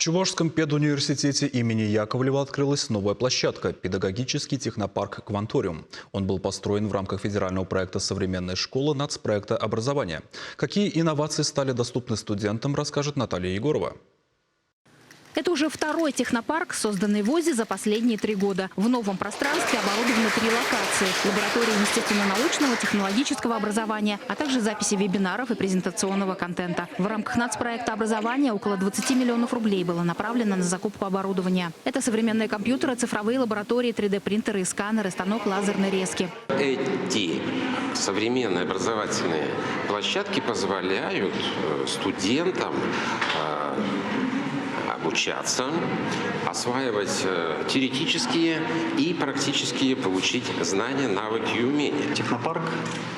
Чувашском педуниверситете имени Яковлева открылась новая площадка – педагогический технопарк «Кванториум». Он был построен в рамках федерального проекта «Современная школа» нацпроекта образования. Какие инновации стали доступны студентам, расскажет Наталья Егорова. Это уже второй технопарк, созданный в ВУЗе за последние 3 года. В новом пространстве оборудованы 3 локации – лаборатории естественно-научного, технологического образования, а также записи вебинаров и презентационного контента. В рамках нацпроекта образования около 20 миллионов рублей было направлено на закупку оборудования. Это современные компьютеры, цифровые лаборатории, 3D-принтеры и сканеры, станок лазерной резки. Эти современные образовательные площадки позволяют студентам обучаться, осваивать теоретические и практические, получить знания, навыки и умения. Технопарк,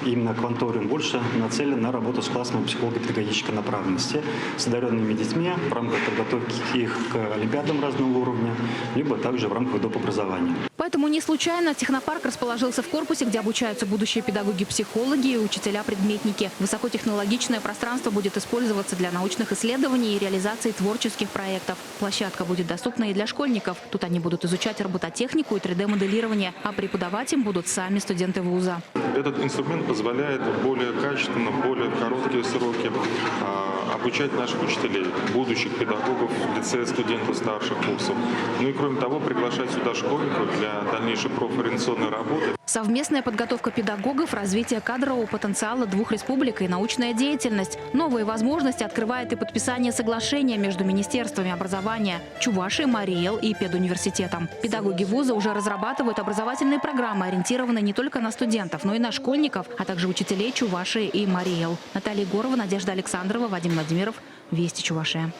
именно «Кванториум», больше нацелен на работу с классом психолого-педагогической направленности, с одаренными детьми в рамках подготовки их к олимпиадам разного уровня, либо также в рамках доп. Образования. Поэтому не случайно технопарк расположился в корпусе, где обучаются будущие педагоги-психологи и учителя-предметники. Высокотехнологичное пространство будет использоваться для научных исследований и реализации творческих проектов. Площадка будет доступна и для школьников. Тут они будут изучать робототехнику и 3D-моделирование, а преподавать им будут сами студенты вуза. Этот инструмент позволяет более качественно, более короткие сроки обучать наших учителей, будущих педагогов, лицея студентов старших курсов. Ну и кроме того, приглашать сюда школьников для дальнейшей профориентационной работы. Совместная подготовка педагогов, развитие кадрового потенциала 2 республик и научная деятельность. Новые возможности открывает и подписание соглашения между министерствами образования Чувашии, Марий Эл и педуниверситетом. Педагоги вуза уже разрабатывают образовательные программы, ориентированные не только на студентов, но и на школьников, а также учителей Чувашии и Марий Эл. Наталья Егорова, Надежда Александрова, Вадим Владимиров. Вести Чувашия.